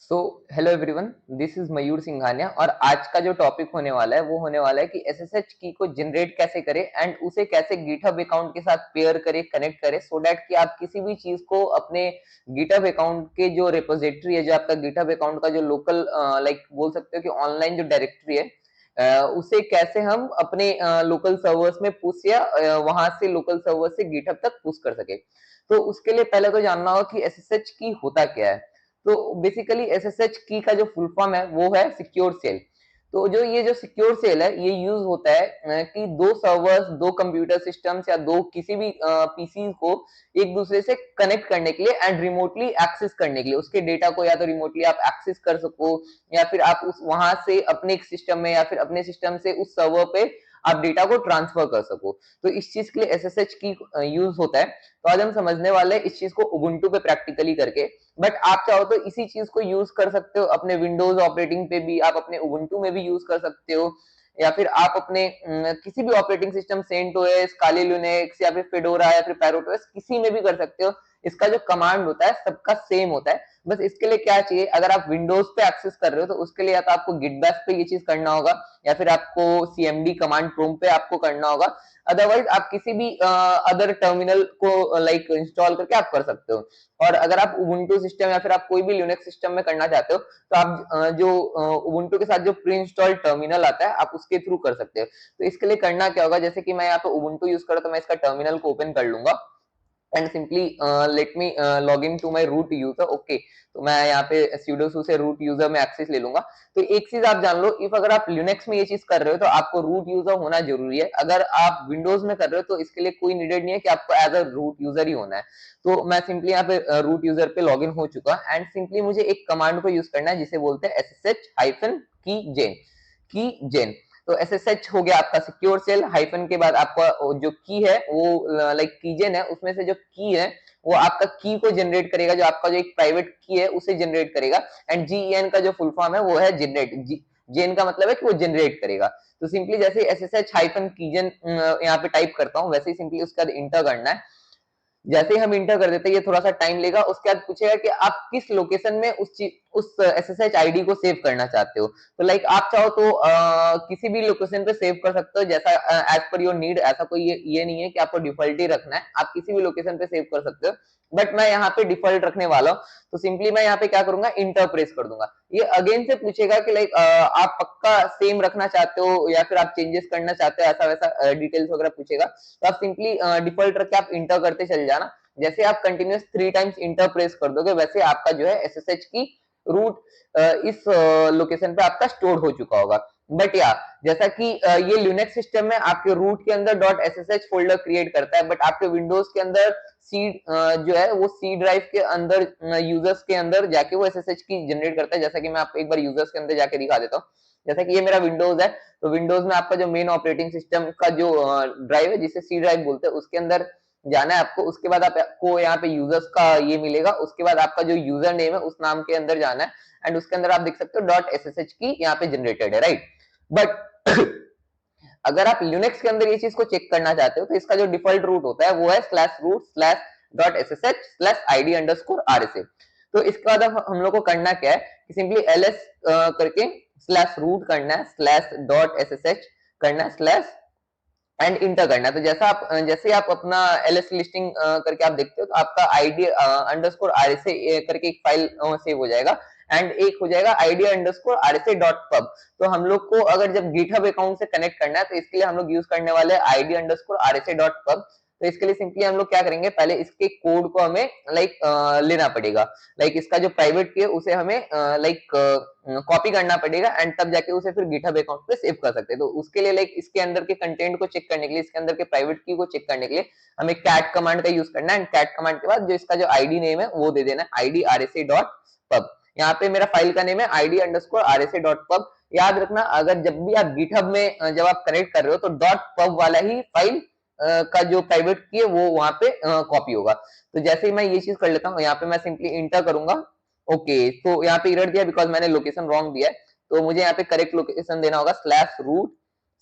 So hello everyone, this is Mayur Singhania और आज का जो टॉपिक होने वाला है वो होने वाला है कि एसएसएच की को जनरेट कैसे करें एंड उसे कैसे गिटहब अकाउंट के साथ पेयर करें, कनेक्ट करें सो दैट कि आप किसी भी चीज को अपने गिटहब अकाउंट के जो रिपोजिटरी है, जो आपका गिटहब अकाउंट का जो लोकल लाइक बोल सकते हो कि ऑनलाइन जो डायरेक्टरी है, उसे कैसे हम अपने लोकल सर्वर्स में पुश या वहां से लोकल सर्वर से गिटहब तक पुश कर सके। तो उसके लिए पहले तो जानना होगा कि एसएसएच की होता क्या है। तो बेसिकली एसएसएच की का जो फुल फॉर्म है वो है सिक्योर सेल। तो जो सिक्योर सेल है ये यूज होता है कि दो सर्वर्स, दो कंप्यूटर सिस्टम्स या दो किसी भी पीसी को एक दूसरे से कनेक्ट करने के लिए एंड रिमोटली एक्सेस करने के लिए, उसके डेटा को या तो रिमोटली आप एक्सेस कर सको या फिर आप उस वहां से अपने एक सिस्टम में या फिर अपने सिस्टम से उस सर्वर पे आप डेटा को ट्रांसफर कर सको। तो इस चीज के लिए एसएसएच की यूज होता है। तो आज हम समझने वाले हैं इस चीज को उबुंटू पे प्रैक्टिकली करके। बट आप चाहो तो इसी चीज को यूज कर सकते हो अपने विंडोज ऑपरेटिंग पे भी, आप अपने उबुंटू में भी यूज कर सकते हो, या फिर आप अपने किसी भी ऑपरेटिंग सिस्टम, सेंटोस, काली लिनक्स या फिर फेडोरा या फिर पैरोटोस, किसी में भी कर सकते हो। इसका जो कमांड होता है सबका सेम होता है। बस इसके लिए क्या चाहिए, अगर आप विंडोज पे एक्सेस कर रहे हो तो उसके लिए या तो आपको गिट बैश पे ये चीज करना होगा या फिर आपको सीएमडी कमांड प्रोम पे आपको करना होगा। अदरवाइज आप किसी भी अदर टर्मिनल को लाइक इंस्टॉल करके आप कर सकते हो। और अगर आप उबुंटू सिस्टम या फिर आप कोई भी लिनक्स सिस्टम में करना चाहते हो तो आप जो उबुंटू के साथ जो प्री इंस्टॉल टर्मिनल आता है आप उसके थ्रू कर सकते हो। तो इसके लिए करना क्या होगा, जैसे कि मैं यहाँ पे उबुंटू यूज कर रहा हूं तो मैं इसका टर्मिनल को ओपन कर लूंगा and simply let me log in to my root user. Okay, तो मैं यहाँ पे sudo su से रूट यूजर में एक्सेस ले लूंगा। तो एक चीज आप जान लो, इफ अगर आप लिनक्स में ये चीज कर रहे हो तो आपको रूट यूजर होना जरूरी है। अगर आप विंडोज में कर रहे हो तो इसके लिए कोई नीडेड नहीं है कि आपको एज अ रूट यूजर ही होना है। तो मैं सिंपली यहाँ पे रूट यूजर पे लॉग इन हो चुका एंड सिंपली मुझे एक कमांड को यूज करना है जिसे बोलते हैं एसएसएच हाइफन की जेन। की जेन तो एसएसएच हो गया आपका सिक्योर सेल, हाइफन के बाद आपका जो की है वो लाइक कीजेन है, उसमें से जो की है वो आपका की को जनरेट करेगा, जो आपका जो एक प्राइवेट की है उसे जनरेट करेगा। एंड जीएन का जो फुल फॉर्म है वो है जनरेट। जेन का मतलब है कि वो जनरेट करेगा। तो सिंपली जैसे एसएसएच हाइफन कीजन यहाँ पे टाइप करता हूँ वैसे ही सिंपली उसके बाद इंटर करना है। जैसे ही हम इंटर कर देते हैं ये थोड़ा सा टाइम लेगा, उसके बाद पूछेगा कि आप किस लोकेशन में उस एसएसएच आईडी को सेव करना चाहते हो। तो लाइक आप चाहो तो किसी भी लोकेशन पे सेव कर सकते हो, जैसा एज पर योर नीड। ऐसा कोई ये नहीं है कि आपको डिफॉल्ट ही रखना है, आप किसी भी लोकेशन पे सेव कर सकते हो। बट मैं यहाँ पे डिफॉल्ट रखने वाला हूँ। तो सिंपली मैं यहाँ पे क्या करूंगा, इंटर प्रेस कर दूंगा। ये अगेन से पूछेगा कि लाइक आप पक्का सेम रखना चाहते हो या फिर आप चेंजेस करना चाहते हो, ऐसा वैसा डिटेल्स वगैरह पूछेगा। तो आप सिंपली डिफॉल्ट रख के आप इंटर करते चल जाना। जैसे आप कंटिन्यूस 3 टाइम्स इंटर प्रेस कर दोगे वैसे आपका जो है एसएसएच की रूट इस लोकेशन पे आपका स्टोर हो चुका होगा। बट या जैसा कि ये लिनक्स सिस्टम में आपके रूट के अंदर डॉट एसएसएच फोल्डर क्रिएट करता है, बट आपके विंडोज के अंदर सी जो है वो सी ड्राइव के अंदर यूजर्स के अंदर जाके वो एसएसएच की जनरेट करता है। जैसा कि मैं आपको एक बार यूजर्स के अंदर जाके दिखा देता हूँ। जैसा कि ये मेरा विंडोज है, तो विंडोज में आपका जो मेन ऑपरेटिंग सिस्टम का जो ड्राइव है जिसे सी ड्राइव बोलते हैं उसके अंदर जाना है आपको। उसके बाद आपको यहाँ पे यूजर्स का ये मिलेगा, उसके बाद आपका जो यूजर नेम है उस नाम के अंदर जाना है एंड उसके अंदर आप देख सकते हो डॉट एसएसएच की यहाँ पे जनरेटेड है, राइट। बट अगर आप लिनक्स के अंदर ये चीज को चेक करना चाहते हो तो इसका जो डिफॉल्ट रूट होता है वो है slash root slash dot SSH slash ID underscore RSA. तो इसके बाद हम लोग को करना क्या है कि सिंपली एलएस करके स्लैश रूट करना है, स्लैश डॉट एसएसएच करना है, स्लैश एंड इंटर करना है। तो जैसे आप अपना एलएस लिस्टिंग करके आप देखते हो तो आपका आईडी अंडरस्कोर आरएसए करके एक फाइल सेव हो जाएगा एंड एक हो जाएगा ID underscore RSA dot pub. तो हम लोग को अगर जब गिटहब अकाउंट से कनेक्ट करना है तो इसके लिए हम लोग यूज करने वाले ID underscore RSA dot pub. तो इसके लिए सिंपली हम लोग क्या करेंगे, पहले इसके कोड को हमें लाइक लेना पड़ेगा। लाइक इसका जो प्राइवेट की है उसे हमें लाइक कॉपी करना पड़ेगा एंड तब जाके उसे फिर गिटहब अकाउंट पे सेव कर सकते हैं। तो उसके लिए लाइक इसके अंदर के कंटेंट को चेक करने के लिए, इसके अंदर के प्राइवेट की को चेक करने के लिए हमें कैट कमांड का यूज करना है एंड कैट कमांड के बाद जो इसका जो आईडी नेम है वो दे देना है आईडी आरएसए डॉट पब। यहाँ पे मेरा फाइल का नेम है ID underscore RSA dot pub. याद रखना अगर जब भी आप गिटहब में जब आप कनेक्ट कर रहे हो तो डॉट पब वाला ही फाइल का जो प्राइवेट की है वो वहां पे कॉपी होगा। तो जैसे ही मैं ये चीज कर लेता हूँ, यहाँ पे मैं सिंपली इंटर करूंगा। ओके, तो यहाँ पे एरर दिया बिकॉज मैंने लोकेशन रॉन्ग दिया है। तो मुझे यहाँ पे करेक्ट लोकेशन देना होगा, slash root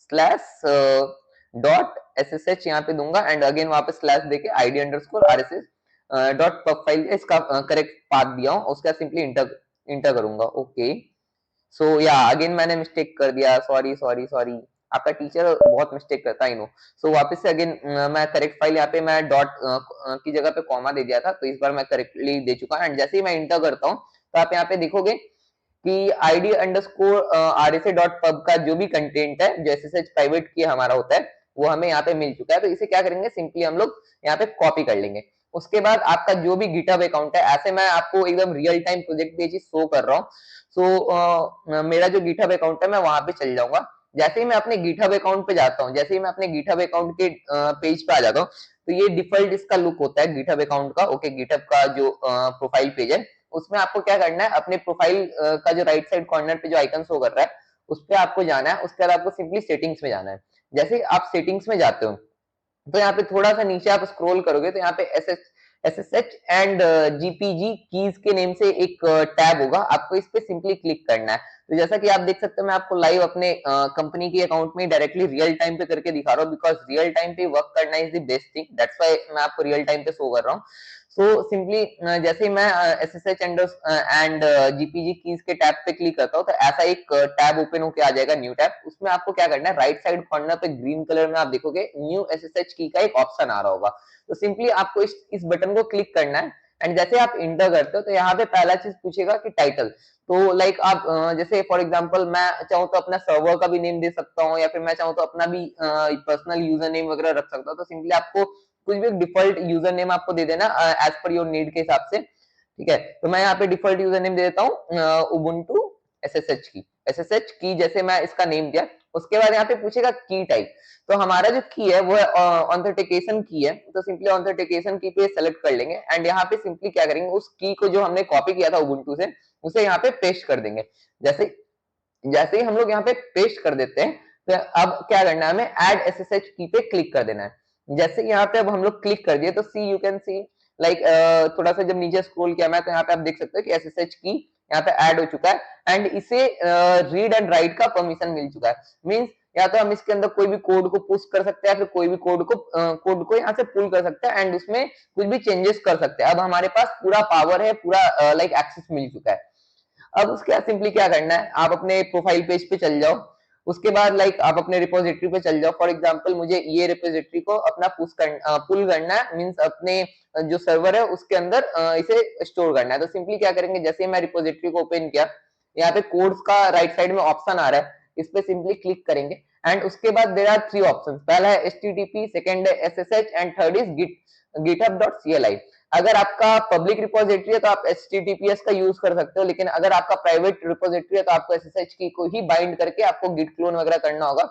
slash dot SSH यहाँ पे दूंगा एंड अगेन वहां पे स्लैश देके ID underscore RSS dot pub file इसका करेक्ट पाथ दिया हूँ, उसका सिंपली इंटर इंटर करूंगा। ओके, सो या अगेन मैंने मिस्टेक कर दिया, सॉरी सॉरी सॉरी, आपका टीचर बहुत मिस्टेक करता है, नो। सो वापस से अगेन मैं करेक्ट फाइल, यहाँ पे मैं डॉट की जगह पे कॉमा दे दिया था, तो इस बार मैं करेक्टली दे चुका। एंड जैसे ही मैं इंटर करता हूँ तो आप यहाँ पे देखोगे कि id underscore rsa dot pub का जो भी कंटेंट है जो ssh प्राइवेट की हमारा होता है वो हमें यहाँ पे मिल चुका है। तो इसे क्या करेंगे, सिंपली हम लोग यहाँ पे कॉपी कर लेंगे। उसके बाद आपका जो भी गिटहब अकाउंट है, ऐसे मैं आपको एकदम रियल टाइम प्रोजेक्ट पे चीज शो कर रहा हूँ। सो मेरा जो गिटहब अकाउंट है मैं वहां पे चल जाऊंगा। जैसे ही मैं अपने गिटहब अकाउंट पे जाता हूँ, जैसे ही मैं अपने गिटहब अकाउंट के पेज पे आ जाता हूँ, तो ये डिफॉल्ट इसका लुक होता है गिटहब अकाउंट का। ओके, गिटहब का जो प्रोफाइल पेज है उसमें आपको क्या करना है, अपने प्रोफाइल का जो राइट साइड कॉर्नर पे जो आइकन शो कर रहा है उस पे आपको जाना है। उसके बाद आपको सिंपली सेटिंग्स में जाना है। जैसे आप सेटिंग्स में जाते हो तो यहाँ पे थोड़ा सा नीचे आप स्क्रॉल करोगे तो यहाँ पे एसएसएच एंड जीपीजी कीज के नेम से एक टैब होगा, आपको इस पे सिंपली क्लिक करना है। तो जैसा कि आप देख सकते हो मैं आपको लाइव अपने कंपनी के अकाउंट में डायरेक्टली रियल टाइम पे करके दिखा रहा हूँ, बिकॉज रियल टाइम पे वर्क करना is the best thing, that's why मैं आपको रियल टाइम पे शो कर रहा हूँ। सो सिंपली जैसे ही मैं एसएसएच एंड जीपीजी कीज के टैब पे क्लिक करता हूँ तो ऐसा एक टैब ओपन होके आ जाएगा, न्यू टैब। उसमें आपको क्या करना है, राइट साइड कॉर्नर पे ग्रीन कलर में आप देखोगे न्यू एसएसएच की का एक ऑप्शन आ रहा होगा। तो सिंपली आपको इस बटन को क्लिक करना है। एंड जैसे आप इंटर करते हो तो यहाँ पे पहला चीज पूछेगा कि टाइटल। तो लाइक आप जैसे फॉर एग्जांपल मैं चाहूँ तो अपना सर्वर का भी नेम दे सकता हूँ, या फिर मैं चाहूँ तो अपना भी पर्सनल यूजर नेम वगैरह रख सकता हूँ। तो सिंपली आपको कुछ भी डिफॉल्ट यूजर नेम आपको दे देना एज पर योर नीड के हिसाब से, ठीक है। तो मैं यहाँ पे डिफॉल्ट यूजर नेम दे देता हूँ उबुंटू एसएसएच की जैसे मैं इसका नेम दिया। उसके बाद यहाँ पे पूछेगा की टाइप। तो हमारा जो की है वो ऑथेंटिकेशन की है, तो सिंपली ऑथेंटिकेशन की पे सेलेक्ट कर लेंगे। एंड यहाँ पे सिंपली क्या करेंगे, उस की को जो हमने कॉपी किया था उबुंटू से उसे यहाँ पे पेस्ट कर देंगे। जैसे जैसे ही हम लोग यहाँ पे पेस्ट कर देते हैं तो अब क्या करना है, हमें ऐड एसएसएच की पे क्लिक कर देना है। जैसे यहाँ पे अब हम लोग क्लिक कर दिए तो सी यू कैन सी लाइक थोड़ा सा जब नीचे स्क्रॉल किया मैं तो यहाँ पे आप देख सकते हो कि एसएसएच की यहाँ पे ऐड हो चुका है। एंड इसे रीड एंड राइट का परमिशन मिल चुका है। मींस या तो हम इसके अंदर कोई भी कोड को पुश कर सकते हैं, फिर कोई भी कोड को यहाँ से पुल कर सकते हैं एंड उसमें कुछ भी चेंजेस कर सकते हैं। अब हमारे पास पूरा पावर है, पूरा लाइक एक्सेस मिल चुका है। अब उसके बाद सिंपली क्या करना है, आप अपने प्रोफाइल पेज पे चल जाओ। उसके बाद लाइक आप अपने रिपोजिटरी पे चल जाओ। फॉर एग्जांपल मुझे ये रिपोजिटरी को अपना पुल करना है, मींस अपने जो सर्वर है उसके अंदर इसे स्टोर करना है। तो सिंपली क्या करेंगे, जैसे मैं रिपोजिटरी को ओपन किया, यहाँ पे कोड्स का राइट साइड में ऑप्शन आ रहा है, इस पे सिंपली क्लिक करेंगे। एंड उसके बाद देयर आर 3 ऑप्शंस, पहला है एचटीटीपी, सेकंड है SSH and third is github.cli। अगर आपका पब्लिक रिपोजिटरी है तो आप https का यूज कर सकते हो, लेकिन अगर आपका प्राइवेट रिपोजिटरी है तो आपको ssh की को ही बाइंड करके आपको गिट क्लोन वगैरह करना होगा।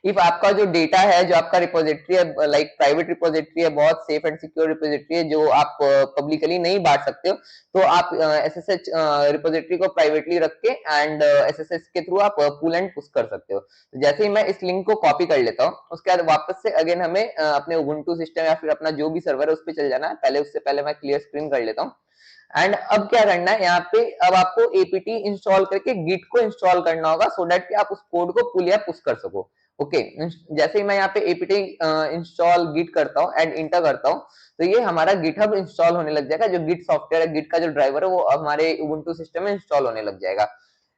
इफ आपका जो डेटा है, जो आपका रिपोजिटरी है, लाइक प्राइवेट रिपोजिटरी है, बहुत सेफ एंड सिक्योर रिपोजिटरी है जो आप पब्लिकली नहीं बांट सकते हो, तो आप एसएसएच रिपोजिटरी को प्राइवेटली रख के एंड एसएसएच के थ्रू आप पुल एंड पुश कर सकते हो। तो जैसे ही मैं इस लिंक को कॉपी कर लेता हूँ, उसके बाद वापस से अगेन हमें अपने उबुंटू सिस्टम या फिर अपना जो भी सर्वर है उस पर चल जाना है। पहले उससे पहले मैं क्लियर स्क्रीन कर लेता हूँ। एंड अब क्या करना है, यहाँ पे अब आपको एपीटी इंस्टॉल करके गिट को इंस्टॉल करना होगा, सो दैट कि आप उस कोड को पुल या पुश कर सको। ओके, जैसे ही मैं यहाँ पे एपीटी इंस्टॉल गिट करता हूँ एंड इंटर करता हूँ तो ये हमारा गिटहब इंस्टॉल होने लग जाएगा। जो गिट सॉफ्टवेयर है, गिट का जो ड्राइवर है वो हमारे उबुंटू सिस्टम में इंस्टॉल होने लग जाएगा।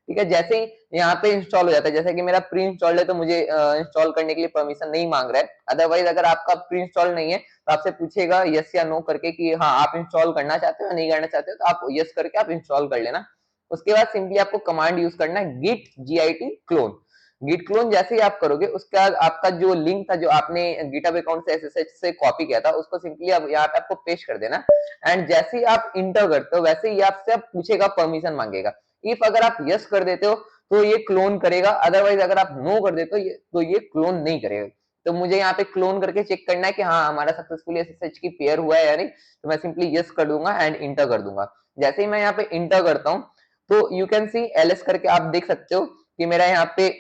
ठीक है, जैसे ही यहाँ पे इंस्टॉल हो जाता है, जैसे कि मेरा प्री इंस्टॉल्ड है तो मुझे इंस्टॉल करने के लिए परमिशन नहीं मांग रहा है। अदरवाइज अगर आपका प्री इंस्टॉल नहीं है तो आपसे पूछेगा यस या नो करके कि हाँ आप इंस्टॉल करना चाहते हो या नहीं करना चाहते हो, तो आप यस करके आप इंस्टॉल कर लेना। उसके बाद सिंपली आपको कमांड यूज करना है git git clone. Git clone जैसे ही आप करोगे उसके बाद आपका जो लिंक था जो आपने गिटहब अकाउंट से एसएसएच से कॉपी किया था उसको सिंपली अब यहाँ पे आपको पेस्ट कर देना। एंड जैसे ही आप इंटर करते हो वैसे ही आपसे अब पूछेगा, परमिशन मांगेगा। इफ अगर आप यस कर देते हो तो ये क्लोन करेगा, अदरवाइज अगर आप नो कर देते हो तो ये क्लोन नहीं करेगा। तो मुझे यहाँ पे क्लोन करके चेक करना है कि हाँ हमारा सक्सेसफुली एसएसएच की पेयर हुआ है या नहीं, तो मैं सिंपली यस कर दूंगा एंड इंटर कर दूंगा। जैसे ही मैं यहाँ पे इंटर करता हूँ तो यू कैन सी एलएस करके आप देख सकते हो कि मेरा यहाँ पे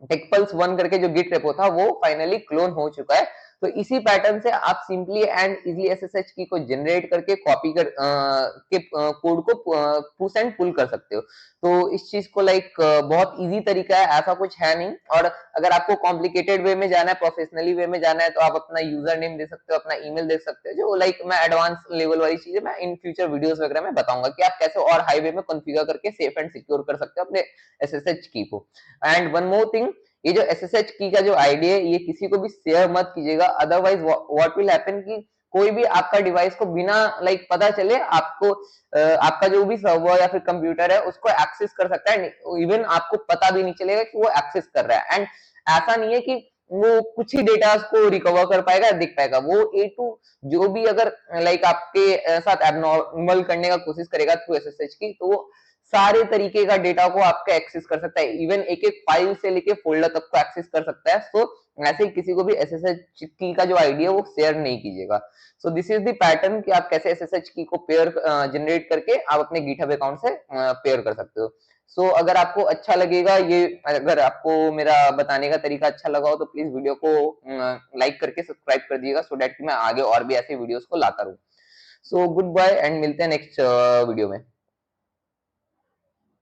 टेकपल्स 1 करके जो गिट रेपो था वो फाइनली क्लोन हो चुका है। तो इसी पैटर्न से आप सिंपली एंड इजीली एसएसएच की को जनरेट करके कॉपी कर के कोड को पुश एंड पुल कर सकते हो। तो इस चीज को बहुत इजी तरीका है, ऐसा कुछ है नहीं। और अगर आपको कॉम्प्लिकेटेड वे में जाना है, प्रोफेशनली वे में जाना है, तो आप अपना यूजर नेम दे सकते हो, अपना ईमेल दे सकते हो, जो मैं एडवांस लेवल वाली चीजें मैं इन फ्यूचर वीडियोस वगैरह में बताऊंगा कि आप कैसे और हाई वे में कॉन्फ़िगर करके सेफ एंड सिक्योर कर सकते हो अपने एसएसएच की को। एंड वन मोर थिंग, ये जो एसएसएच की का जो आईडी है, ये किसी को भी शेयर मत कीजिएगा, अदरवाइज व्हाट विल हैपन कि कोई भी आपका डिवाइस को बिना पता चले आपको आपका जो भी सर्वर या फिर कंप्यूटर है उसको एक्सेस कर सकता है, इवन आपको पता भी नहीं चलेगा कि वो एक्सेस कर रहा है। एंड ऐसा नहीं है कि वो कुछ ही डेटा को रिकवर कर पाएगा, दिख पाएगा, वो ए टू जो भी अगर आपके साथ एबनॉर्मल करने का कोशिश करेगा थ्रू एसएसएच की, तो वो सारे तरीके का डेटा को आपका एक्सेस कर सकता है, इवन एक एक फाइल से लेके फोल्डर तक को एक्सेस कर सकता है। सो ऐसे किसी को भी एसएसएच की का जो आईडी है वो शेयर नहीं कीजिएगा। So this is the pattern कि आप कैसे एसएसएच की को पेयर जनरेट करके आप अपने गिटहब अकाउंट से पेयर कर सकते हो। सो अगर आपको अच्छा लगेगा ये, अगर आपको मेरा बताने का तरीका अच्छा लगा हो तो प्लीज वीडियो को लाइक करके सब्सक्राइब कर दीजिएगा, सो दैट कि मैं आगे और भी ऐसे वीडियोस को लाता रहूं। सो गुड बाय एंड मिलते हैं नेक्स्ट वीडियो में।